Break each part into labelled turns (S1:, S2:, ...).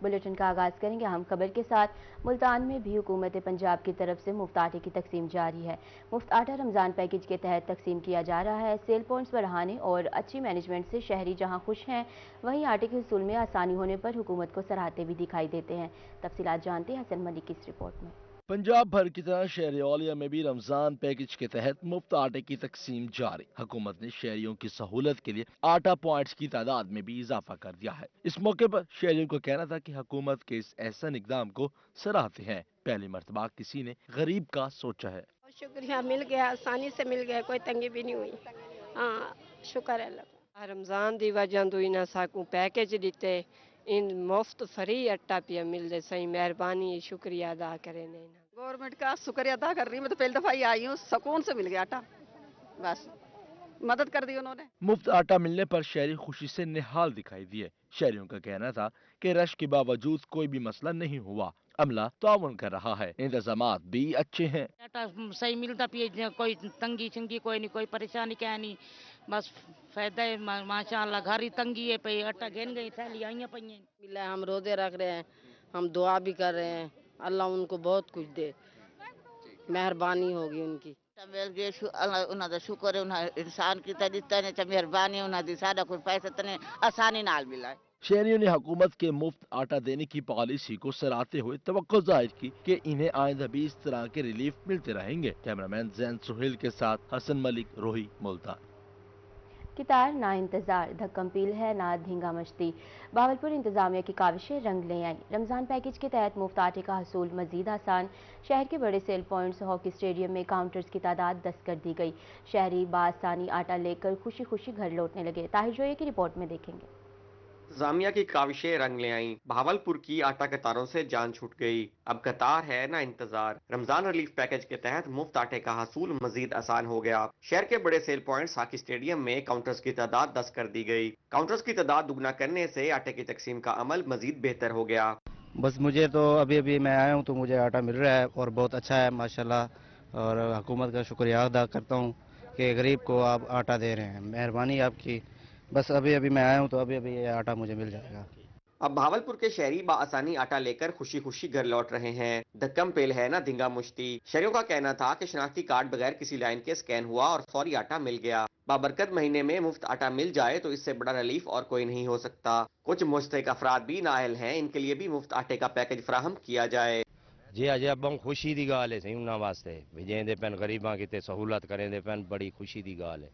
S1: Bulletin का आगाज करेंगे अहम खबर के साथ। मुल्तान में भी हुकूमत पंजाब की तरफ से मुफ्त आटे की तकसीम जारी है। मुफ्त आटा रमज़ान पैकेज के तहत तकसीम किया जा रहा है। सेल पॉइंट्स बढ़ाने और अच्छी मैनेजमेंट से शहरी जहां खुश हैं, वहीं आटे के हसूल में आसानी होने पर हुकूमत को सराहते भी दिखाई देते हैं। तफसीलात जानते हैं हसन मलिक की इस रिपोर्ट में।
S2: पंजाब भर की तरह शहर औलिया में भी रमजान पैकेज के तहत मुफ्त आटे की तकसीम जारी। हुकूमत ने शहरियों की सहूलत के लिए आटा पॉइंट्स की तादाद में भी इजाफा कर दिया है। इस मौके पर शहरियों को कहना था कि हुकूमत के इस ऐसा इकदाम को सराहते हैं। पहली मर्तबा किसी ने गरीब का सोचा है।
S3: शुक्रिया, मिल गया, आसानी से मिल गया, कोई तंगी भी नहीं हुई। हाँ, शुक्र है अल्लाह।
S4: रमजान दी वजह तो इना साकू पैकेज दिते इन मुफ्त फ्री आटा पिया मिलते सही मेहरबानी शुक्रिया अदा करे ने।
S5: गवर्नमेंट का शुक्रिया अदा कर रही हूँ। मैं तो पहली दफा ही आई हूँ, सुकून से मिल गया आटा, बस मदद कर दी उन्होंने।
S2: मुफ्त आटा मिलने पर शहरी खुशी से निहाल दिखाई दिए। शहरियों का कहना था कि रश के बावजूद कोई भी मसला नहीं हुआ। अमला ताउन कर रहा है, इंतजामात भी अच्छे हैं।
S6: आटा सही मिलता पिए, कोई तंगी चंगी कोई नहीं, कोई परेशानी क्या नहीं, बस फायदा है। माशाअल्लाह घर ही तंगी है पे आटा गिन गई थैली आई पई
S4: मिला। हम रोजे रख रहे हैं, हम दुआ भी कर रहे हैं, अल्लाह उनको बहुत कुछ दे, मेहरबानी होगी उनकी।
S7: मिल गए उन्हां दा शुक्र है। उन्हें इंसान की दिता ने मेहरबानी उन्हां दी, साडा कोई पैसा तने आसानी नाल मिला है।
S2: शहरियों ने हुकूमत के मुफ्त आटा देने की पॉलिसी को सराहते हुए तवक्को जाहिर की कि इन्हें आइंदा भी इस तरह के रिलीफ मिलते रहेंगे। कैमरामैन जैन सुहेल के साथ हसन मलिक, रोही, मुल्तान।
S1: कितार ना इंतजार, धक्कम पील है ना धींगा मस्ती। बहावलपुर इंतजामिया की काविशें रंग ले आई। रमजान पैकेज के तहत मुफ्त आटे का हसूल मजीद आसान। शहर के बड़े सेल पॉइंट्स, हॉकी स्टेडियम में काउंटर्स की तादाद 10 कर दी गई। शहरी बासानी आटा लेकर खुशी खुशी घर लौटने लगे। ताहिर जोये की रिपोर्ट में देखेंगे।
S8: जामिया की काविशें रंग ले आईं। बहावलपुर की आटा कतारों से जान छूट गई। अब कतार है ना इंतजार। रमजान रिलीफ पैकेज के तहत मुफ्त आटे का हसूल मजीद आसान हो गया। शहर के बड़े सेल पॉइंट्स, हॉकी स्टेडियम में काउंटर्स की तादाद 10 कर दी गई। काउंटर्स की तादाद दुगना करने से आटे की तकसीम का अमल मजीद बेहतर हो गया।
S9: बस मुझे तो अभी मैं आया हूँ तो मुझे आटा मिल रहा है और बहुत अच्छा है माशाल्लाह। और हुकूमत का शुक्रिया अदा करता हूँ कि गरीब को आप आटा दे रहे हैं, मेहरबानी आपकी। बस अभी मैं आया हूँ तो अभी ये आटा मुझे मिल जाएगा।
S8: अब भावलपुर के शहरी बाआसानी आटा लेकर खुशी खुशी घर लौट रहे हैं। धक्कम पेल है ना धिंगा मुश्ती। शहरियों का कहना था कि शनाख्ती कार्ड बगैर किसी लाइन के स्कैन हुआ और फौरी आटा मिल गया। बाबरकत महीने में मुफ्त आटा मिल जाए तो इससे बड़ा रिलीफ और कोई नहीं हो सकता। कुछ मुस्तहिक अफराद भी नाअहल हैं, इनके लिए भी मुफ्त आटे का पैकेज फराहम किया जाए।
S10: जी अजे अब खुशी की गाल है सही उन्होंने वास्ते भी जेंदे पैन गरीबा की सहूलत करें पैन, बड़ी खुशी की गाल है।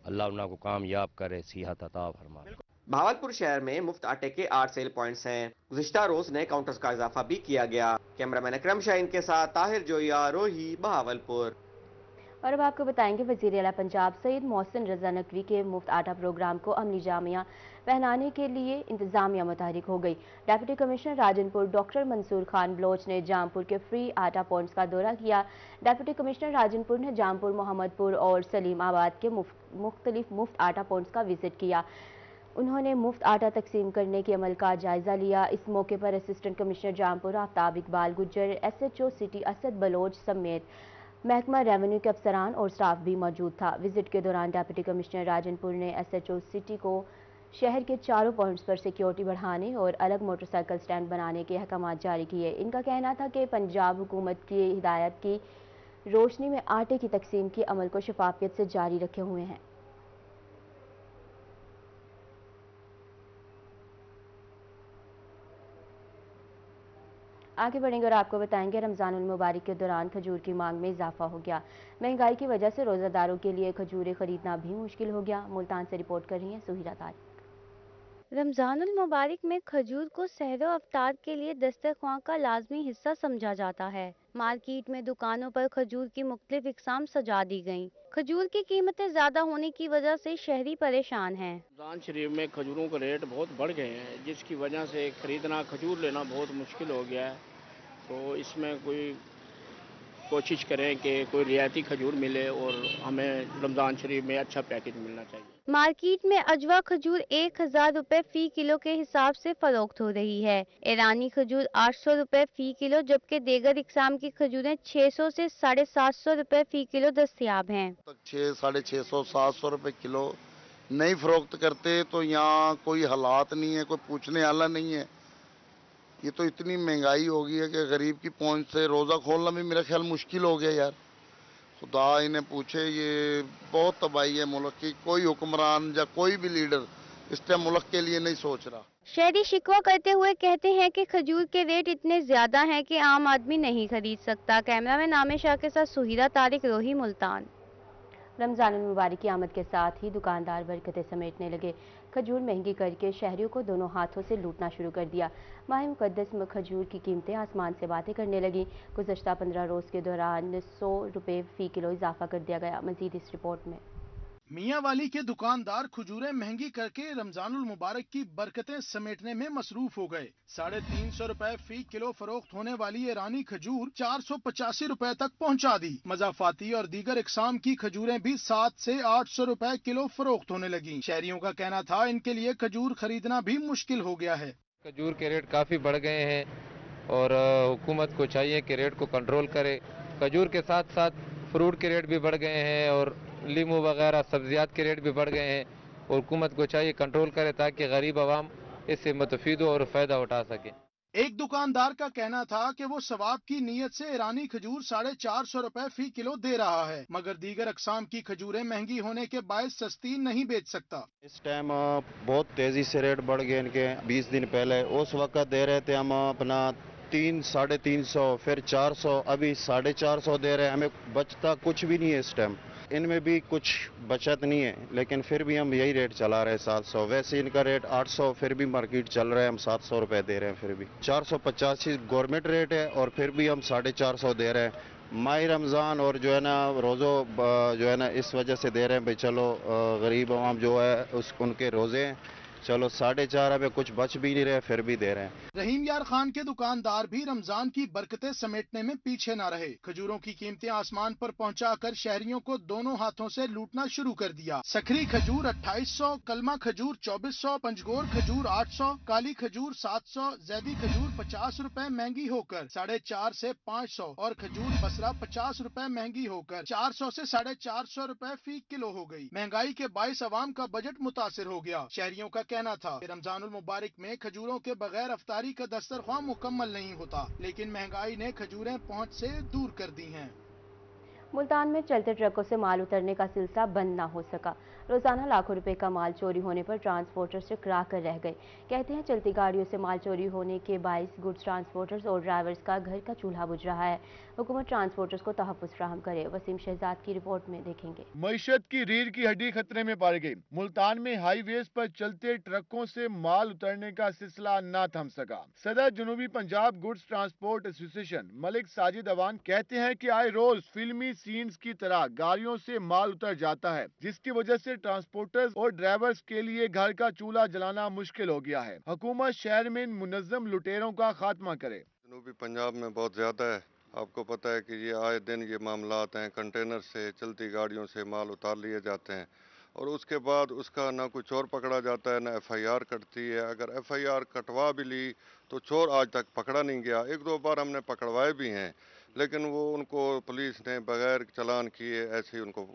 S10: अल्लाह उन्होंने को कामयाब करे, सेहत अता फरमाए।
S8: भावलपुर शहर में मुफ्त आटे के 8 सेल पॉइंट्स हैं। गुज़िश्ता रोज नए काउंटर्स का इजाफा भी किया गया। कैमरामैन अकरम शाहीन के साथ ताहिर जोया, रोही, बहावलपुर।
S1: और अब आपको बताएंगे वज़ीर आला पंजाब सईद मोहसिन रजा नकवी के मुफ्त आटा प्रोग्राम को अमली जामिया पहनाने के लिए इंतजामिया मुतहरिक हो गई। Deputy commissioner Rajanpur doctor Mansoor Khan Baloch ने जामपुर के फ्री आटा पॉइंट्स का दौरा किया। डिप्टी कमिश्नर राजनपुर ने जामपुर, मोहम्मदपुर और सलीम आबाद के मुख्तलिफ मुफ्त आटा पॉइंट्स का विजिट किया। उन्होंने मुफ्त आटा तकसीम करने के अमल का जायजा लिया। इस मौके पर assistant commissioner Jampur Aftab Iqbal Gujjar, SHO city Asad Baloch समेत महकमा रेवेन्यू के अफसरान और स्टाफ भी मौजूद था। विजिट के दौरान डिप्टी कमिश्नर राजनपुर ने SHO सिटी को शहर के चारों पॉइंट्स पर सिक्योरिटी बढ़ाने और अलग मोटरसाइकिल स्टैंड बनाने के अहकाम जारी किए। इनका कहना था कि पंजाब हुकूमत की हिदायत की रोशनी में आटे की तकसीम के अमल को शफाफियत से जारी रखे हुए हैं। आगे बढ़ेंगे और आपको बताएंगे रमज़ानुल मुबारक के दौरान खजूर की मांग में इजाफा हो गया। महंगाई की वजह से रोज़ादारों के लिए खजूरें खरीदना भी मुश्किल हो गया। मुल्तान से रिपोर्ट कर रही हैं सुहिरा तारिक।
S11: रमज़ानुल मुबारक में खजूर को सहरो अफ्तार के लिए दस्तरख्वां का लाजमी हिस्सा समझा जाता है। मार्केट में दुकानों पर खजूर की मुख्तलिफ इकसाम सजा दी गयी। खजूर की कीमतें ज्यादा होने की वजह से शहरी परेशान हैं।
S12: रमज़ान शरीफ में खजूरों के रेट बहुत बढ़ गए हैं, जिसकी वजह से खरीदना, खजूर लेना बहुत मुश्किल हो गया है। तो इसमें कोई कोशिश करें कि कोई रियायती खजूर मिले और हमें रमज़ान शरीफ में अच्छा पैकेज मिलना चाहिए।
S11: मार्केट में अजवा खजूर 1000 रुपए फी किलो के हिसाब से फरोख्त हो रही है। ईरानी खजूर 800 रुपए फी किलो, जबकि देगर इकसाम की खजूरें 600 से 750 रुपए फी किलो दस्तयाब हैं।
S13: 600, 650, 700 रुपए किलो नहीं फरोख्त करते तो यहाँ कोई हालात नहीं है, कोई पूछने वाला नहीं है। ये तो इतनी महंगाई हो गई है कि गरीब की पहुंच से रोज़ा खोलना भी मेरा ख्याल मुश्किल हो गया यार। खुदा इन्हें पूछे, ये बहुत तबाही है मुल्क की। कोई हुक्मरान या कोई भी लीडर इस टाइम मुल्क के लिए नहीं सोच रहा।
S11: शहरी शिकवा करते हुए कहते हैं कि खजूर के रेट इतने ज्यादा हैं कि आम आदमी नहीं खरीद सकता। कैमरामैन आमिर शाह के साथ सुहीरा तारिक, रोही, मुल्तान।
S1: रमजान मुबारक की आमद के साथ ही दुकानदार बरकतें समेटने लगे। खजूर महंगी करके शहरियों को दोनों हाथों से लूटना शुरू कर दिया। माह मुकद्दस में खजूर की कीमतें आसमान से बातें करने लगी। गुज़श्ता 15 रोज़ के दौरान 100 रुपये फ़ी किलो इजाफा कर दिया गया। मजीद इस रिपोर्ट में।
S14: मियाँ वाली के दुकानदार खजूरें महंगी करके रमजानुल मुबारक की बरकतें समेटने में मसरूफ हो गए। 350 रुपए फी किलो फरोख्त होने वाली ईरानी खजूर 485 रुपए तक पहुंचा दी। मजाफाती और दीगर इकसाम की खजूरें भी 700 से 800 रुपए किलो फरोख्त होने लगी। शहरियों का कहना था इनके लिए खजूर खरीदना भी मुश्किल हो गया है।
S15: खजूर के रेट काफी बढ़ गए हैं और हुकूमत को चाहिए कि रेट को कंट्रोल करे। खजूर के साथ साथ फ्रूट के रेट भी बढ़ गए हैं और लीमू वगैरह सब्जियात के रेट भी बढ़ गए हैं और हुकूमत को चाहिए कंट्रोल करे ताकि गरीब आवाम इससे मुस्तफीद हो और फायदा उठा सके।
S14: एक दुकानदार का कहना था कि वो सवाब की नीयत से ईरानी खजूर 450 रुपए फी किलो दे रहा है, मगर दीगर अकसाम की खजूरें महंगी होने के बायस सस्ती नहीं बेच सकता।
S16: इस टाइम बहुत तेजी से रेट बढ़ गए इनके। 20 दिन पहले उस वक्त दे रहे थे हम अपना 300-350, फिर 400, अभी 450 दे रहे हैं। हमें बचता कुछ भी नहीं है इस टाइम। इनमें भी कुछ बचत नहीं है, लेकिन फिर भी हम यही रेट चला रहे हैं 700। वैसे इनका रेट 800, फिर भी मार्केट चल रहा है, हम 700 रुपए दे रहे हैं। फिर भी 485 गवर्नमेंट रेट है और फिर भी हम 450 दे रहे हैं। माह रमज़ान और जो है ना रोज़ो जो है ना इस वजह से दे रहे हैं भाई चलो गरीब आवाम जो है उनके रोज़े हैं, चलो 4.5 अब कुछ बच भी नहीं रहे, फिर भी दे रहे हैं।
S14: रहीम यार खान के दुकानदार भी रमजान की बरकतें समेटने में पीछे न रहे। खजूरों की कीमतें आसमान पर पहुंचाकर शहरियों को दोनों हाथों से लूटना शुरू कर दिया। सखरी खजूर 2800, कलमा खजूर 2400, पंचगोर खजूर 800, काली खजूर 700, जैदी खजूर 50 रुपए महंगी होकर 450 से 500 और खजूर बसरा 50 रुपए महंगी होकर 400 से 450 रुपए फी किलो हो गई। महंगाई के बाइस अवाम का बजट मुतासिर हो गया। शहरियों का कहना था कि रमजानुल मुबारक में खजूरों के बगैर अफ्तारी का दस्तरख्वां मुकम्मल नहीं होता, लेकिन महंगाई ने खजूरें पहुंच से दूर कर दी हैं।
S1: मुल्तान में चलते ट्रकों से माल उतरने का सिलसिला बंद ना हो सका। रोजाना लाखों रुपए का माल चोरी होने पर ट्रांसपोर्टर्स चकरा कर रह गए। कहते हैं चलती गाड़ियों से माल चोरी होने के बाइस गुड्स ट्रांसपोर्टर्स और ड्राइवर्स का घर का चूल्हा बुझ रहा है। हुकूमत ट्रांसपोर्टर्स को तहफ़्फ़ुज़ फराहम करे। वसीम शहजाद की रिपोर्ट में देखेंगे।
S17: मईशत की रीढ़ की हड्डी खतरे में पड़ गई। मुल्तान में हाईवेज पर चलते ट्रकों से माल उतरने का सिलसिला न थम सका। सदर जनूबी Punjab goods transport association Malik Sajid Awan कहते हैं कि आए रोज फिल्मी सीन्स की तरह गाड़ियों से माल उतर जाता है, जिसकी वजह से ट्रांसपोर्टर्स और ड्राइवर्स के लिए घर का चूल्हा जलाना मुश्किल हो गया है। हुकूमत शहर में मुनज़्ज़म लुटेरों का खात्मा करे।
S18: जनूबी पंजाब में बहुत ज्यादा है। आपको पता है कि ये आए दिन ये मामलात हैं, कंटेनर से चलती गाड़ियों से माल उतार लिए जाते हैं और उसके बाद उसका ना कोई चोर पकड़ा जाता है, ना FIR कटती है। अगर FIR कटवा भी ली तो चोर आज तक पकड़ा नहीं गया। 1-2 बार हमने पकड़वाए भी हैं, लेकिन वो उनको पुलिस ने बगैर चालान किए ऐसे ही उनको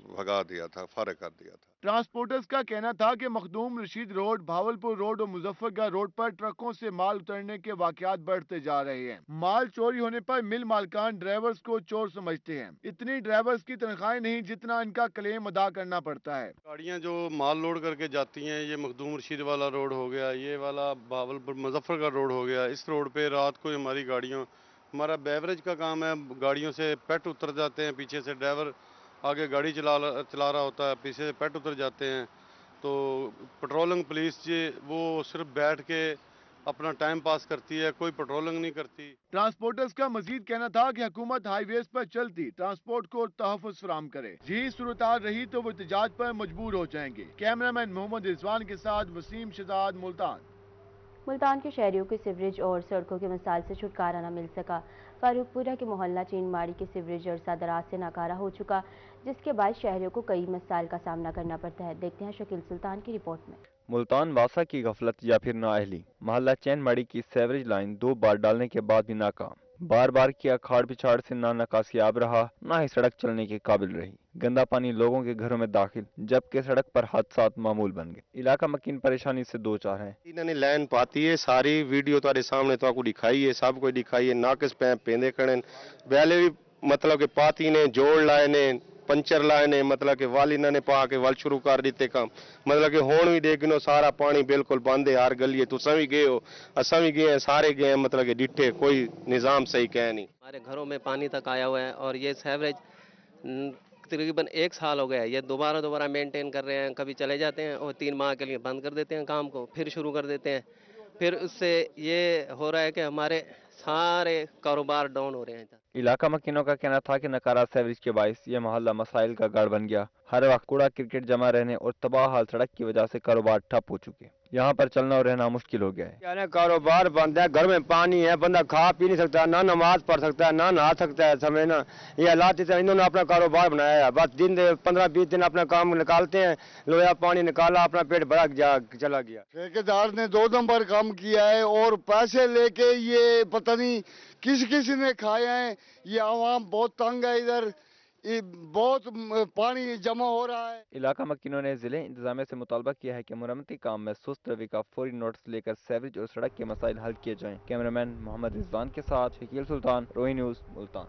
S18: भगा दिया था, फारिग कर दिया था।
S17: ट्रांसपोर्टर्स का कहना था कि मखदूम रशीद रोड, भावलपुर रोड और मुजफ्फरगढ़ रोड पर ट्रकों से माल उतरने के वाकयात बढ़ते जा रहे हैं। माल चोरी होने पर मिल मालकान ड्राइवर्स को चोर समझते हैं। इतनी ड्राइवर्स की तनख्वाहें नहीं जितना इनका क्लेम अदा करना पड़ता है।
S18: गाड़ियाँ जो माल लोड करके जाती हैं, ये मखदूम रशीद वाला रोड हो गया, ये वाला भावलपुर मुजफ्फरगढ़ रोड हो गया, इस रोड पे रात को हमारी गाड़ियों, हमारा बेवरेज का काम है, गाड़ियों से पेट उतर जाते हैं, पीछे से ड्राइवर आगे गाड़ी चला रहा होता है, पीछे से पेट उतर जाते हैं। तो पेट्रोलिंग पुलिस जी वो सिर्फ बैठ के अपना टाइम पास करती है, कोई पेट्रोलिंग नहीं करती।
S17: ट्रांसपोर्टर्स का मजीद कहना था कि हुकूमत हाईवेज पर चलती ट्रांसपोर्ट को तहफ़्फ़ुज़ फराहम करे। यही सूरत रही तो वो एहतजाज पर मजबूर हो जाएंगे। कैमरामैन मोहम्मद रिजवान के साथ वसीम शहजाद, मुल्तान।
S1: मुल्तान के शहरियों के सीवरेज और सड़कों के मसाइल से छुटकारा न मिल सका। फारूकपुरा के मोहल्ला चीनमाड़ी के सीवरेज अरसा दराज से नाकारा हो चुका, जिसके बाद शहरियों को कई मसाइल का सामना करना पड़ता है। देखते हैं शकील सुल्तान की रिपोर्ट में।
S19: मुल्तान वासा की गफलत या फिर नाअहली। मोहल्ला चैनमाड़ी की सीवरेज लाइन 2 बार डालने के बाद भी नाकाम। बार बार किया खाड़ पिछाड़ से ना नकासियाब रहा, ना ही सड़क चलने के काबिल रही। गंदा पानी लोगों के घरों में दाखिल, जबकि सड़क पर हादसात मामूल बन गए। इलाका मकीन परेशानी से दो चार है।
S20: इन्होंने लाइन पाती है, सारी वीडियो तुम्हारे सामने तो आपको दिखाई है, सब को दिखाई है। नाकिस पे पेंदे खड़े पहले भी मतलब कि पाती ने जोड़ लाए ने पंचर लाए ने, मतलब कि वल इन्होंने पा के वल शुरू कर दिते काम, मतलब कि हुण भी देखो सारा पानी बिल्कुल बंद है। हर गली तुसा भी गए हो, असा भी गए, सारे गए, मतलब कि डिठे कोई निजाम सही कह नहीं।
S21: हमारे घरों में पानी तक आया हुआ है और ये सीवरेज तकरीबन 1 साल हो गया है। ये दोबारा मेंटेन कर रहे हैं, कभी चले जाते हैं और 3 माह के लिए बंद कर देते हैं काम को, फिर शुरू कर देते हैं। फिर उससे ये हो रहा है कि हमारे सारे कारोबार डाउन हो रहे हैं।
S19: इलाका मकीनों का कहना था कि नकारा सीवरेज के बायस ये मोहल्ला मसाइल का गढ़ बन गया। हर वक्त कूड़ा क्रिकेट जमा रहने और तबाह हाल सड़क की वजह से कारोबार ठप हो चुके। यहाँ पर चलना और रहना मुश्किल हो गया है।
S10: यानी कारोबार बंद है, घर में पानी है, बंदा खा पी नहीं सकता, ना नमाज पढ़ सकता है, ना नहा सकता है। समय ना ये हालात से इन्होंने अपना कारोबार बनाया है। बस दिन 15-20 दिन अपना काम निकालते हैं, लोया पानी निकाला, अपना पेट भरा चला गया।
S13: ठेकेदार ने 2 नंबर काम किया है और पैसे लेके ये पता नहीं किस ने खाए हैं। ये आवाम बहुत तंग है, इधर बहुत पानी जमा हो रहा है।
S19: इलाका मकीनों ने जिले इंतजामिया से मुतालबा किया है कि मुरम्मती काम में सुस्त रवि का फौरी नोटिस लेकर सीवरेज और सड़क के मसाइल हल किए जाएं। कैमरामैन मोहम्मद रिजवान के साथ शकील सुल्तान, रोही न्यूज़, मुल्तान।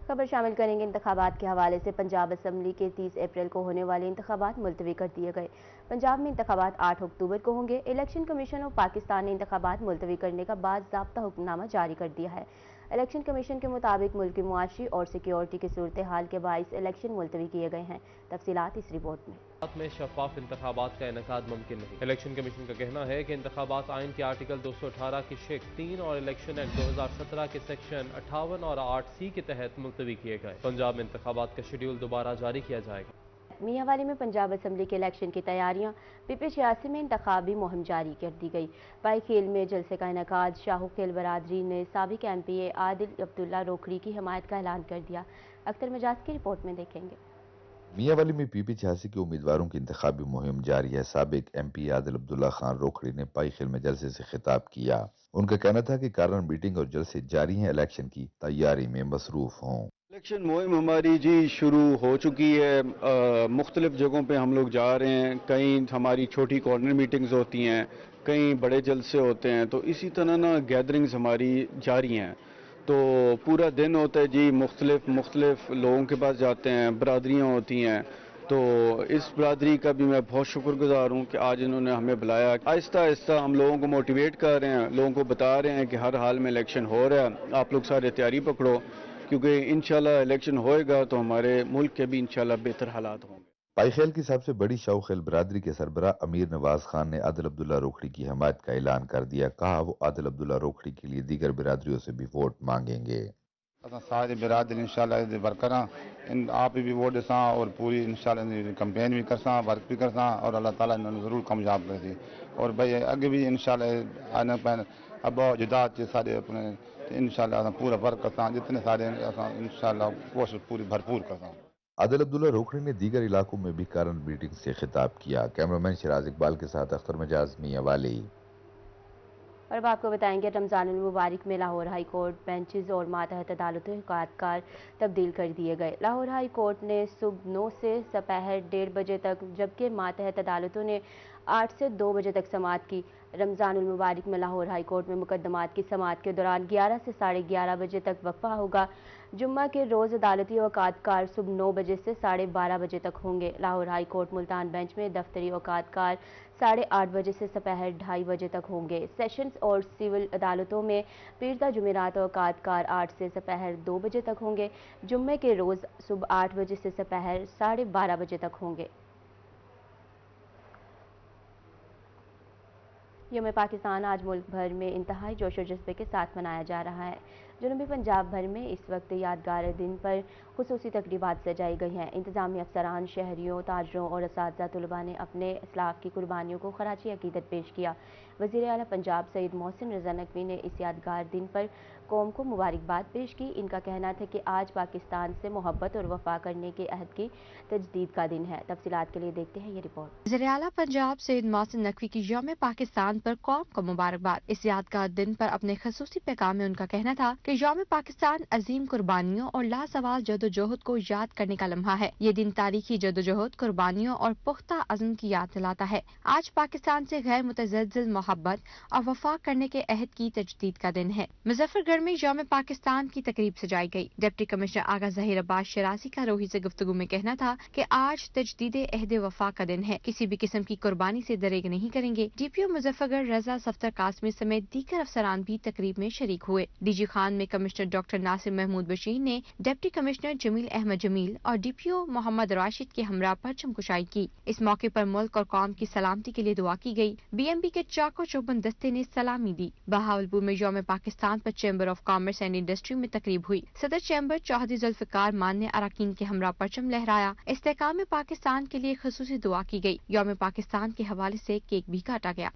S1: खबर शामिल करेंगे इंतखाबात के हवाले से। पंजाब असम्बली के 30 अप्रैल को होने वाले इंतखाबात मुलतवी कर दिए गए। पंजाब में इंतखाबात 8 अक्टूबर को होंगे। इलेक्शन कमीशन ऑफ पाकिस्तान ने इंतखाबात मुलतवी करने का बाज़ाब्ता हुक्मनामा जारी कर दिया है। इलेक्शन कमीशन के मुताबिक मुल्क की मुआशी और सिक्योरिटी की सूरत हाल के बाइस इलेक्शन मुलतवी किए गए हैं। तफसीलात इस रिपोर्ट में
S22: शफाफ इंतखाबात का इनेकाद मुमकिन नहीं। इलेक्शन कमीशन का कहना है कि इंतखाबात आइन के आर्टिकल 218 की शेख 3 और इलेक्शन एक्ट 2017 के सेक्शन 58 और 8C के तहत मुलतवी किए गए। पंजाब में इंतखाबात का शेड्यूल दोबारा जारी किया जाएगा।
S1: मियांवाली में पंजाब असम्बली के इलेक्शन की तैयारियां PP86 में इंतखाबी मुहिम जारी कर दी गई। पाई खेल में जलसे का इनेकाद। शाहू खेल बरादरी ने साबिक MPA आदिल अब्दुल्ला रोखड़ी की हिमायत का ऐलान कर दिया। अख्तर मजाज की रिपोर्ट में देखेंगे।
S23: मियांवाली में PP86 के उम्मीदवारों की इंतखाबी मुहिम जारी है। साबिक MP आदिल अब्दुल्ला खान रोखड़ी ने पाई खेल में जलसे से खिताब किया। उनका कहना था कि कारण मीटिंग और जलसे जारी हैं, इलेक्शन की तैयारी में मसरूफ हों।
S24: इलेक्शन मुहिम हमारी जी शुरू हो चुकी है। मुख्तलिफ जगहों पे हम लोग जा रहे हैं। कहीं हमारी छोटी कॉर्नर मीटिंग्स होती हैं, कहीं बड़े जलसे होते हैं, तो इसी तरह ना गैदरिंग्स हमारी जारी हैं। तो पूरा दिन होता है जी, मुख्तलिफ लोगों के पास जाते हैं, बरादरियाँ होती हैं। तो इस बरादरी का भी मैं बहुत शुक्रगुजार हूँ कि आज इन्होंने हमें बुलाया। आहिस्ता आहिस्ता हम लोगों को मोटिवेट कर रहे हैं, लोगों को बता रहे हैं कि हर हाल में इलेक्शन हो रहा है, आप लोग सारे तैयारी पकड़ो, क्योंकि इंशाल्लाह इलेक्शन होएगा तो हमारे मुल्क के भी इंशाल्लाह बेहतर हालात होंगे।
S23: पाईखेल की सबसे बड़ी शाहू खेल बरादरी के सरबरा अमीर नवाज खान ने आदिल अब्दुल्ला रोखड़ी की हिमायत का ऐलान कर दिया। कहा वो आदिल अब्दुल्ला रोखड़ी के लिए दीगर बिरादरियों से भी वोट मांगेंगे।
S25: सारी बिरादरी इंशाल्लाह वर्कर आप भी वोट देसा और पूरी इंशाल्लाह कैंपेन भी करसा, वर्क भी करसा और अल्लाह ताला इन्होंने जरूर कामयाब कर दी। और भाई आगे भी इंशाल्लाह आने पैन अब जुदा सारे अपने इंशाल्लाह पूरा वर्क करता, जितने सारे इंशाल्लाह कोशिश पूरी भरपूर करता।
S23: आदिल अब्दुल्ला रोखड़ी ने दीगर इलाकों में भी कारण मीटिंग से खिताब किया। कैमरामैन शिराज इकबाल के साथ अख्तर मजाज, मियांवाली।
S1: और अब आपको बताएंगे रमजान मुबारक में लाहौर हाई कोर्ट बेंचेस और मातहत अदालतों के कार तब्दील कर दिए गए। लाहौर हाई कोर्ट ने सुबह 9 से दोपहर 1:30 बजे तक, जबकि मातहत अदालतों ने 8 से 2 बजे तक समाअत की। रमजान मुबारक में लाहौर हाई कोर्ट में मुकदमात की समाअत के दौरान 11 से 11:30 बजे तक वक्फा होगा। जुम्मा के रोज़ अदालती औकात कार सुबह 9 बजे से 12:30 बजे तक होंगे। Lahore high court Multan bench में दफ्तरी औकात कार 8:30 बजे से दोपहर 2:30 बजे तक होंगे। सेशंस और सिविल अदालतों में पीरता जुमेरात औकात कार 8 से दोपहर 2 बजे तक होंगे। जुम्मे के रोज़ सुबह 8 बजे से दोपहर 12:30 बजे तक होंगे। यौम पाकिस्तान आज मुल्क भर में इंतहाई जोश और जज्बे के साथ मनाया जा रहा है। जनूबी पंजाब भर में इस वक्त यादगार दिन पर खुसूसी तकरीबात सजाई गई हैं। इंतजामी अफसरान, शहरियों, ताजरों और असातिज़ा तलबा ने अपने इस्लाफ की कुर्बानियों को खराजी अकीदत पेश किया। वज़ीर आला पंजाब सईद मोहसिन रज़ा नकवी ने इस यादगार दिन पर कौम को मुबारकबाद पेश की। इनका कहना था कि आज पाकिस्तान से मोहब्बत और वफा करने के अहद की तजदीद का दिन है। तफसीलात के लिए देखते हैं ये रिपोर्ट।
S26: वज़ीर आला पंजाब सईद मोहसिन नकवी की यौम पाकिस्तान पर कौम को मुबारकबाद। इस यादगार दिन पर अपने खसूसी पैगाम में उनका कहना था कि यौम पाकिस्तान अजीम कुर्बानियों और लासवाल जदोजहद को याद करने का लम्हा है। ये दिन तारीखी जदोजहद, कुर्बानियों और पुख्ता अज़्म की याद दिलाता है। आज पाकिस्तान से गैर मुतज़लज़िल मोहब्बत और वफा करने के अहद की तजदीद का दिन है। मुजफ्फरगढ़ में यौम पाकिस्तान की तकरीब सजाई गई। डिप्टी कमिश्नर आगा ज़हीर अब्बास शराजी का रोही से गुफ्तगू में कहना था कि आज तजदीद अहद वफा का दिन है, किसी भी किस्म की कुर्बानी से दरेग नहीं करेंगे। डीपीओ मुजफ्फरगढ़ रजा सफ्तर कासमी समेत दीगर अफसरान भी तकरीब में शरीक हुए। डीजी खान में कमिश्नर डॉक्टर नासिर महमूद बशीर ने डिप्टी कमिश्नर जमील अहमद जमील और डीपीओ मोहम्मद राशिद के हमरा परचम कुशाई की। इस मौके पर मुल्क और कौम की सलामती के लिए दुआ की गई। बीएमबी के चाको चौबंद दस्ते ने सलामी दी। बहावलपुर में यौम पाकिस्तान पर chamber of commerce and industry में तकरीब हुई। सदर चैम्बर चौधरी जुल्फिकार मान ने अरकान के हमरा परचम लहराया। इस्तेकाम पाकिस्तान के लिए खसूसी दुआ की गई। यौम पाकिस्तान के हवाले से केक भी काटा गया।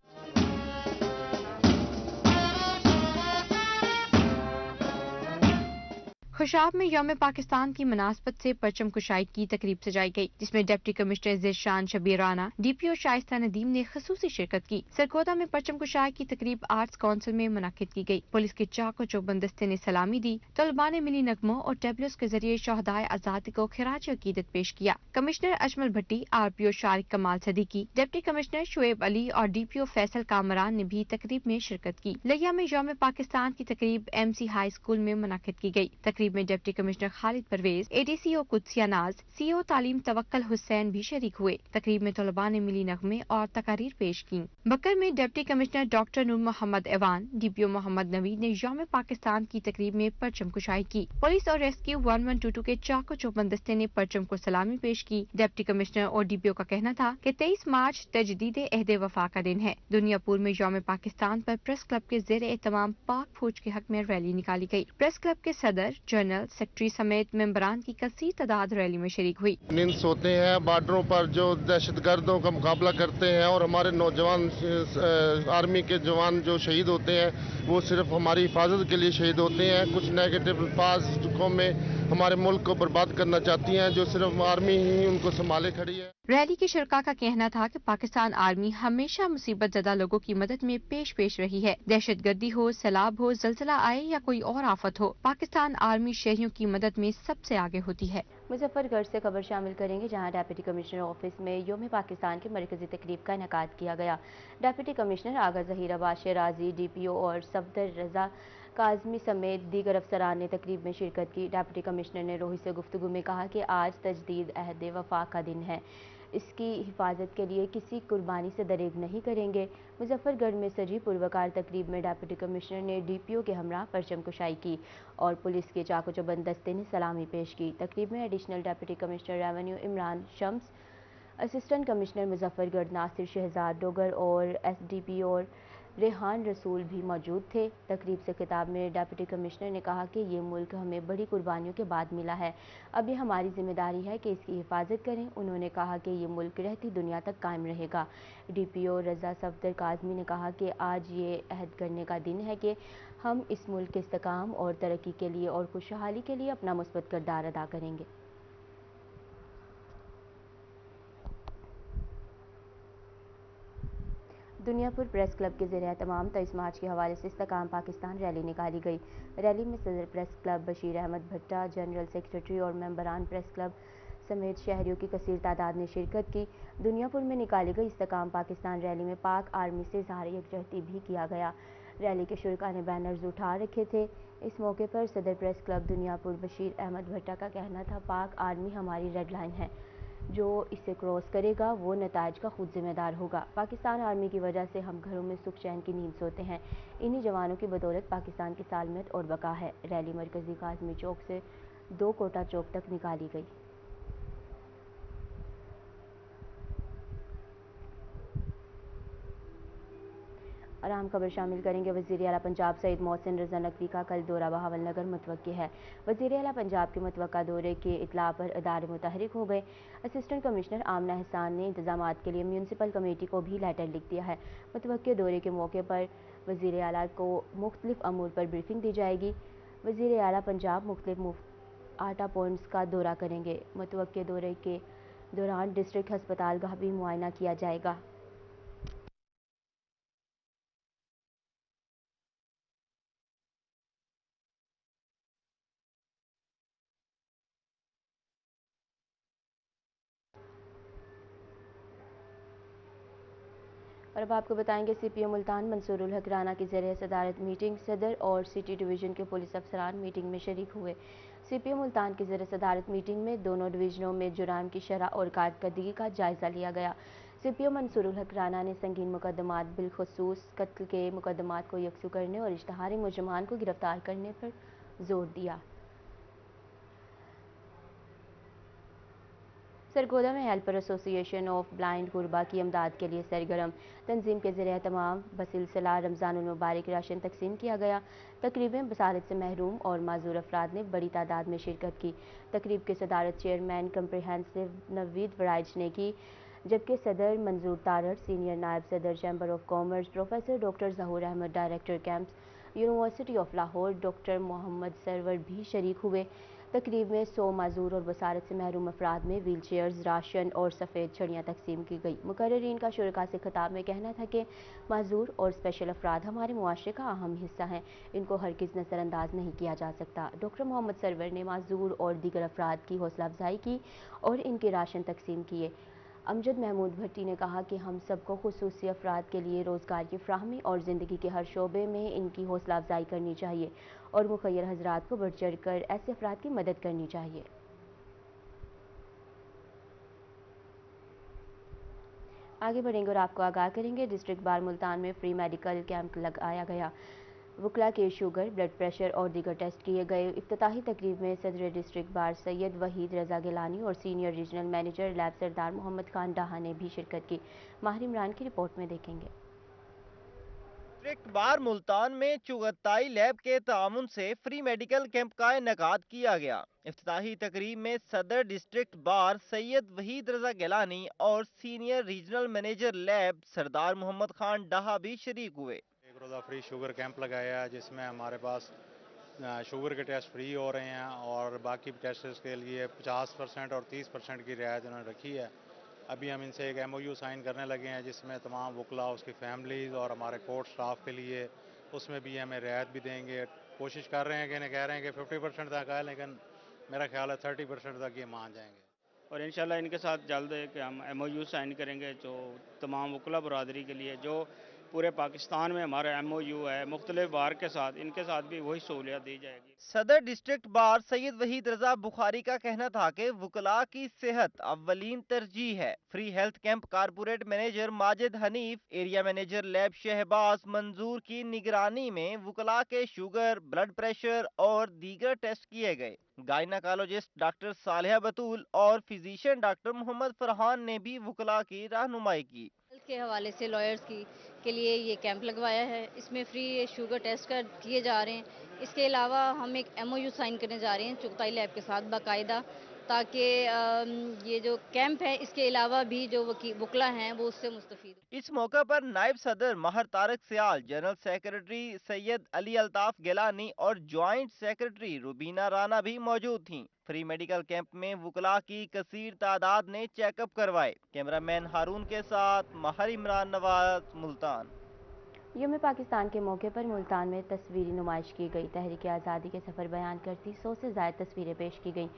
S26: खुशाब में यौम पाकिस्तान की मुनासबत से परचम कुशाई की तकरीब सजाई गई, जिसमें deputy commissioner Zeeshan Shabbir Rana, DPO Shaista Nadeem ने खसूसी शिरकत की। सरगोदा में परचम कुशाई की तकरीब आर्ट्स काउंसिल में मुनक्किद की गई। पुलिस के चाको चौबंद दस्ते ने सलामी दी। तलबा ने मिली नगमों और टेबलों के जरिए शहदाए आजादी को खिराज अकीदत पेश किया। कमिश्नर अजमल भट्टी, आरपीओ शारिक कमाल सदीकी, डिप्टी कमिश्नर शुएब अली और डीपीओ फैसल कामरान ने भी तकरीब में शिरकत की। लिया में यौम पाकिस्तान की तकरीब एमसी हाई स्कूल में मुनक्किद की गई। तकरीब में डिप्टी कमिश्नर खालिद परवेज, एडीसीओ कुदसिया नाज, सीओ तालीम तवक्कल हुसैन भी शरीक हुए। तकरीब में तलबा ने मिली नगमे और तकारीर पेश की। बकर में डिप्टी कमिश्नर डॉक्टर नूर मोहम्मद एवान, डीपीओ मोहम्मद नवीद ने यौम पाकिस्तान की तकरीब में परचम कुशाई की। पुलिस और रेस्क्यू 1122 के चाको चौबंद दस्ते ने परचम को सलामी पेश की। डिप्टी कमिश्नर और डीपीओ का कहना था कि 23 मार्च तजदीद अहद वफा का दिन है। दुनियापुर में यौम पाकिस्तान पर प्रेस क्लब के जेर एहतमाम पाक फौज के हक में रैली निकाली गई। प्रेस क्लब के सदर, जनरल सेक्रेटरी समेत मेंबरान की कसीर तादाद रैली में शरीक हुई।
S2: नींद सोते हैं बॉर्डरों पर जो दहशतगर्दों का मुकाबला करते हैं, और हमारे नौजवान आर्मी के जवान जो शहीद होते हैं वो सिर्फ हमारी हिफाजत के लिए शहीद होते हैं। कुछ नेगेटिव पास में हमारे मुल्क को बर्बाद करना चाहती हैं, जो सिर्फ आर्मी ही उनको संभाले खड़ी है।
S26: रैली के शिरका का कहना था कि पाकिस्तान आर्मी हमेशा मुसीबत ज़दा लोगों की मदद में पेश रही है। दहशतगर्दी हो, सैलाब हो, जलजला आए या कोई और आफत हो, पाकिस्तान आर्मी शहरियों की मदद में सबसे आगे होती है।
S1: मुजफ्फरगढ़ से खबर शामिल करेंगे, जहां डिप्टी कमिश्नर ऑफिस में यौम पाकिस्तान की मरकजी तकरीब का इनेकाद किया गया। डिप्टी कमिश्नर आगा ज़हीर अब्बास शराजी, डीपीओ और सफदर रजा काज़मी समेत दीगर अफसरान ने तकरीब में शिरकत की। डिप्टी कमिश्नर ने रोही से गुफ्तगू में कहा कि आज तजदीद अहद वफा का दिन है, इसकी हिफाजत के लिए किसी कुर्बानी से दरेग नहीं करेंगे। मुजफ्फरगढ़ में सजी पुरवकार तकरीब में डिप्टी कमिश्नर ने डीपीओ के हमरा परचम कुशाई की और पुलिस के चाको चौबंद दस्ते ने सलामी पेश की। तकरीब में additional deputy commissioner revenue Imran Shams, assistant commissioner Muzaffargarh Nasir Shahzad Dogar और एसडीपीओ और रेहान रसूल भी मौजूद थे। तकरीब से खिताब में डिप्टी कमिश्नर ने कहा कि ये मुल्क हमें बड़ी कुर्बानियों के बाद मिला है, अब ये हमारी जिम्मेदारी है कि इसकी हिफाजत करें। उन्होंने कहा कि ये मुल्क रहती दुनिया तक कायम रहेगा। डीपीओ रजा सफदर काज़मी ने कहा कि आज ये अहद करने का दिन है कि हम इस मुल्क के इस्तेकाम और तरक्की के लिए और खुशहाली के लिए अपना मुस्बत किरदार अदा करेंगे। दुनियापुर प्रेस क्लब के ज़रिए तमाम 23 मार्च के हवाले से इस्तेकाम पाकिस्तान रैली निकाली गई। रैली में सदर प्रेस क्लब बशीर अहमद भट्टा, जनरल सेक्रेटरी और मेंबरान प्रेस क्लब समेत शहरियों की कसीर तादाद ने शिरकत की। दुनियापुर में निकाली गई इस्तेकाम पाकिस्तान रैली में पाक आर्मी से इज़हार यकजहती भी किया गया। रैली के शुरका ने बैनर्स उठा रखे थे। इस मौके पर सदर प्रेस क्लब दुनियापुर बशीर अहमद भट्टा का कहना था, पाक आर्मी हमारी रेड लाइन है, जो इसे क्रॉस करेगा वो नताइज का खुद जिम्मेदार होगा। पाकिस्तान आर्मी की वजह से हम घरों में सुख चैन की नींद सोते हैं, इन्हीं जवानों की बदौलत पाकिस्तान की सालमियत और बका है। रैली मरकजी काज़मी चौक से 2 कोटा चौक तक निकाली गई। और अहम खबर शामिल करेंगे, वज़ीर आला पंजाब सईद मोहसिन रज़ा नकवी का कल दौरा बहावलनगर मुतवक्की है। वज़ीर आला पंजाब के मुतवक्का दौरे की इत्तला पर इदारे मुतहरिक हो गए। असिस्टेंट कमिश्नर आमना एहसान ने इंतजामात के लिए म्यूनसिपल कमेटी को भी लेटर लिख दिया है। मुतवक्के दौरे के मौके पर वज़ीर आला को मुख्तलिफ अमूर पर ब्रीफिंग दी जाएगी। वज़ीर आला पंजाब मुख्तलिफ आटा पॉइंट्स का दौरा करेंगे। मुतवक्के दौरे के दौरान डिस्ट्रिक्ट हस्पताल का भी मुआयना किया जाएगा। और अब आपको बताएंगे CPO मुल्तान मंसूर उल हक राना की ज़रिए सदारत मीटिंग, सदर और सिटी डिवीज़न के पुलिस अफसरान मीटिंग में शरीक हुए। CPO मुल्तान की ज़रिए सदारत मीटिंग में दोनों डिवीज़नों में जुराम की शरह और कारकर्दगी का जायज़ा लिया गया। CPO मंसूर उल हक राना ने संगीन मुकदमात बिलखुसूस कत्ल के मुकदमात को यकसू करने और इश्तहारी मुजरमान को गिरफ्तार करने पर जोर दिया। सरगोदा में हेल्पर एसोसिएशन ऑफ ब्लाइंड गुरबा की अमदाद के लिए सरगर्म। तंजीम के ज़रिए तमाम बसिलसिला रमज़ानुल मुबारक राशन तकसीम किया गया। तकरीब में बसारत से महरूम और माजूर अफराद ने बड़ी तादाद में शिरकत की। तकरीब की सदारत चेयरमैन कम्प्रिहेंसिव नवीद वराइज ने की, जबकि सदर मंजूर तारड़, सीनियर नायब सदर chamber of commerce professor doctor Zahoor Ahmed, director campus university of Lahore doctor Mohammad Sarwar भी शरीक हुए। तकरीब में 100 माजूर और बसारत से महरूम अफराद में व्हील चेयर्स, राशन और सफ़ेद छड़ियाँ तकसीम की गई। मुकर्ररीन का शुरका से खिताब में कहना था कि माजूर और स्पेशल अफराद हमारे मुआशरे का अहम हिस्सा हैं, इनको हरगिज़ नज़रअंदाज नहीं किया जा सकता। डॉक्टर मोहम्मद सरवर ने माजूर और दीगर अफराद की हौसला अफजाई की और इनके राशन तकसीम किए। अमजद महमूद भट्टी ने कहा कि हम सबको खुसूसी अफराद के लिए रोज़गार की फ्राहमी और ज़िंदगी के हर शोबे में इनकी हौसला अफजाई करनी चाहिए और मुखय्यर हजरात को बढ़ चढ़ कर ऐसे अफराद की मदद करनी चाहिए। आगे बढ़ेंगे और आपको आगाह करेंगे, डिस्ट्रिक्ट बार मुल्तान में फ्री मेडिकल कैंप लगाया गया। वकला के शुगर, ब्लड प्रेशर और दीगर टेस्ट किए गए। इफ्तिताही तकरीब में सदर डिस्ट्रिक्ट बार सैयद वहीद रजा गिलानी और सीनियर रीजनल मैनेजर लैब सरदार मोहम्मद खान डाहा ने भी शिरकत की। माहिर इमरान की रिपोर्ट में देखेंगे।
S3: डिस्ट्रिक्ट बार मुल्तान में चुगताई लैब के तामुन से फ्री मेडिकल कैंप का इनेकाद किया गया। इफ्तिताही तकरीब में सदर डिस्ट्रिक्ट बार सैयद वहीद रजा गिलानी और सीनियर रीजनल मैनेजर लैब सरदार मोहम्मद खान डाहा भी शरीक हुए।
S4: एक रोज़ा फ्री शुगर कैंप लगाया है, जिसमें हमारे पास शुगर के टेस्ट फ्री हो रहे हैं और बाकी टेस्ट के लिए 50% और 30% की रियायत उन्होंने रखी है। अभी हम इनसे एक MOU साइन करने लगे हैं, जिसमें तमाम वकला, उसकी फैमिलीज़ और हमारे कोर्ट स्टाफ के लिए उसमें भी हमें रियायत भी देंगे। कोशिश कर रहे हैं कि इन्हें कह रहे हैं कि 50% तक आए, लेकिन मेरा ख्याल है 30% तक ये मान जाएंगे।
S12: और इंशाल्लाह इनके साथ जल्द है कि हम MOU साइन करेंगे जो तमाम वकला बरादरी के लिए, जो पूरे पाकिस्तान में हमारा MOU है मुख्तलिफ बार के साथ, इनके साथ भी वही सहूलियत दी जाएगी।
S3: सदर डिस्ट्रिक्ट बार सैयद वहीद रजा बुखारी का कहना था कि वकला की सेहत अव्वलीन तरजीह है। Free health camp corporate manager Majid Hanif, area manager lab Shahbaz Manzoor की निगरानी में वकला के शुगर, ब्लड प्रेशर और दीगर टेस्ट किए गए। गायनाकोलॉजिस्ट डॉक्टर सालिहा बतूल और फिजिशियन डॉक्टर मोहम्मद फरहान ने भी वकला की रहनुमाई की।
S5: के हवाले से लॉयर्स के लिए ये कैंप लगवाया है। इसमें फ्री शुगर टेस्ट किए जा रहे हैं। इसके अलावा हम एक MOU साइन करने जा रहे हैं चुगताई लैब के साथ बाकायदा, ताकि ये जो कैंप है इसके अलावा भी जो वकला हैं वो उससे मुस्तफीद।
S3: इस मौके पर नायब सदर महर तारक सियाल, जनरल सेक्रेटरी सैयद अली अल्ताफ गिलानी और ज्वाइंट सेक्रेटरी रुबीना राना भी मौजूद थीं। फ्री मेडिकल कैंप में वकला की कसीर तादाद ने चेकअप करवाए। कैमरामैन हारून के साथ माहिर इमरान, नवाज, मुल्तान।
S1: यौम पाकिस्तान के मौके पर मुल्तान में तस्वीरी नुमाइश की गई। तहरीक आज़ादी के सफ़र बयान करती 100 से ज़ायद तस्वीरें पेश की गईं।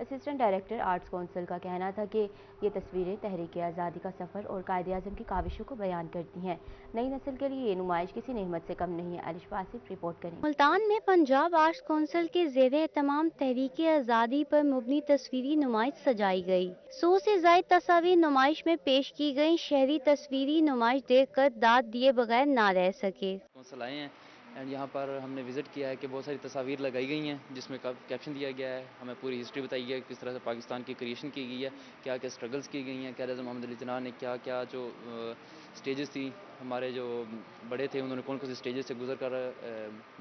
S1: असिस्टेंट डायरेक्टर आर्ट्स काउंसिल का कहना था कि ये तस्वीरें तहरीक आज़ादी का सफ़र और कायद-ए-आज़म की काविशों को बयान करती हैं। नई नस्ल के लिए ये नुमाइश किसी नेमत से कम नहीं है। आलिश वासिफ रिपोर्ट करें।
S11: मुल्तान में पंजाब आर्ट्स काउंसिल के ज़ेरे तमाम तहरीक आज़ादी पर मुबनी तस्वीरी नुमाइश सजाई गई। 100 से ज़ायद तस्वीर नुमाइश में पेश की गई। शहरी तस्वीरी नुमाइश देख कर दाद दिए बगैर ना रह सके।
S6: आए हैं एंड यहाँ पर हमने विज़िट किया है कि बहुत सारी तस्वीर लगाई गई हैं, जिसमें कैप्शन दिया गया है, हमें पूरी हिस्ट्री बताई गई है, किस तरह से पाकिस्तान की क्रिएशन की गई है, क्या क्या स्ट्रगल्स की गई हैं, कायद-ए-आज़म मोहम्मद अली जिन्ना ने क्या क्या जो स्टेजेस थी, हमारे जो बड़े थे उन्होंने कौन कौन से स्टेजेस से गुजर कर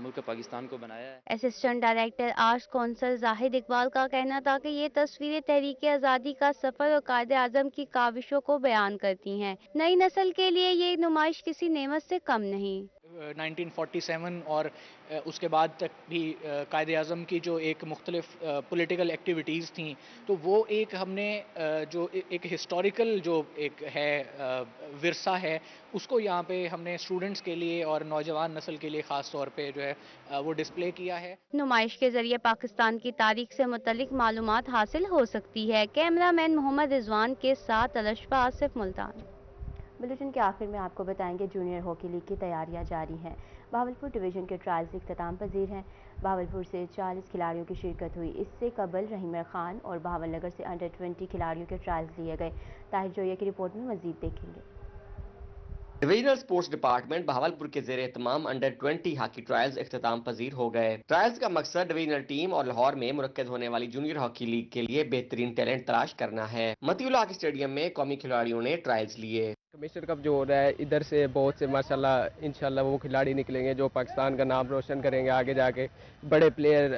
S6: मुल्क पाकिस्तान को बनाया है।
S11: Assistant director arts council Zahid Iqbal का कहना था कि ये तस्वीरें तहरीक आज़ादी का सफ़र और कायद-ए-आज़म की काविशों को बयान करती हैं। नई नस्ल के लिए ये नुमाइश किसी नेमत से कम नहीं।
S7: 1947 और उसके बाद तक भी कायद-ए-आज़म की जो एक मुख्तलिफ पॉलिटिकल एक्टिविटीज़ थी, तो वो एक हमने जो एक हिस्टोरिकल जो एक है विरसा है, उसको यहाँ पे हमने स्टूडेंट्स के लिए और नौजवान नस्ल के लिए ख़ास तौर पे जो है वो डिस्प्ले किया है।
S11: नुमाइश के जरिए पाकिस्तान की तारीख से मुतल्लिक मालूमात हासिल हो सकती है। कैमरामैन मोहम्मद रिजवान के साथ अलशफा आसिफ, मुल्तान।
S1: बुलेटिन के आखिर में आपको बताएंगे जूनियर हॉकी लीग की तैयारियां जारी हैं। बहावलपुर डिवीजन के ट्रायल्स इख्तिताम पजीर हैं। बहावलपुर से 40 खिलाड़ियों की शिरकत हुई। इससे कबल रहीमर खान और बहावल नगर से अंडर 20 खिलाड़ियों के ट्रायल्स लिए गए। ताहिर जोया की रिपोर्ट में मजीद देखेंगे।
S8: डिविजनल स्पोर्ट्स डिपार्टमेंट बहावलपुर के ज़ेरे तमाम अंडर 20 हॉकी ट्रायल्स इख्तिताम पजीर हो गए। ट्रायल्स का मकसद डिविजनल टीम और लाहौर में मुनक्किद होने वाली जूनियर हॉकी लीग के लिए बेहतरीन टैलेंट तलाश करना है। मतीउल हक स्टेडियम में कौमी खिलाड़ियों ने ट्रायल्स लिए।
S9: कमिश्नर कप जो हो रहा है, इधर से बहुत से माशाल्लाह इंशाल्लाह वो खिलाड़ी निकलेंगे जो पाकिस्तान का नाम रोशन करेंगे। आगे जाके बड़े प्लेयर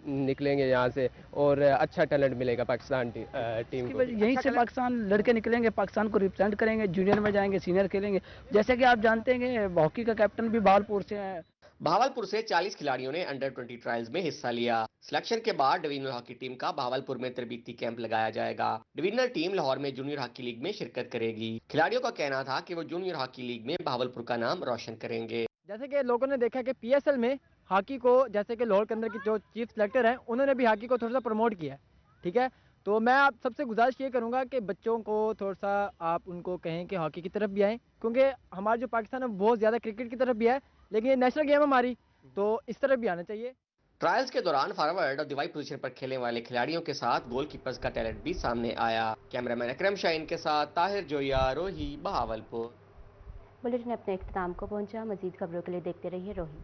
S9: निकलेंगे यहाँ से और अच्छा टैलेंट मिलेगा पाकिस्तान टीम को।
S14: यहीं से पाकिस्तान लड़के निकलेंगे, पाकिस्तान को रिप्रेजेंट करेंगे, जूनियर में जाएंगे, सीनियर खेलेंगे। जैसे कि आप जानते हैं हॉकी का कैप्टन भी बहावलपुर से है।
S8: बहावलपुर से 40 खिलाड़ियों ने अंडर 20 ट्रायल्स में हिस्सा लिया। सिलेक्शन के बाद डिविजनल हॉकी टीम का बहावलपुर में तरबीती कैंप लगाया जाएगा। डिविजनल टीम लाहौर में जूनियर हॉकी लीग में शिरकत करेगी। खिलाड़ियों का कहना था कि वो जूनियर हॉकी लीग में बहावलपुर का नाम रोशन करेंगे।
S9: जैसे कि लोगों ने देखा कि PSL में हॉकी को, जैसे कि लाहौर के अंदर की जो चीफ सेलेक्टर हैं उन्होंने भी हॉकी को थोड़ा सा प्रमोट किया है, ठीक है। तो मैं आप सबसे गुजारिश ये करूंगा कि बच्चों को थोड़ा सा आप उनको कहें कि हॉकी की तरफ भी आएँ, क्योंकि हमारा जो पाकिस्तान है बहुत ज़्यादा क्रिकेट की तरफ भी है, लेकिन ये नेशनल गेम हमारी, तो इस तरफ भी आना चाहिए।
S8: ट्रायल्स के दौरान फॉरवर्ड और दिवाई पोजीशन पर खेलने वाले खिलाड़ियों के साथ गोलकीपर्स का टैलेंट भी सामने आया। कैमरामैन अकरम शाहीन के साथ ताहिर जोया, रोही, बहावलपुर।
S1: बुलेटिन अपने इख्तिताम को पहुंचा। मजीद खबरों के लिए देखते रहिए रोही।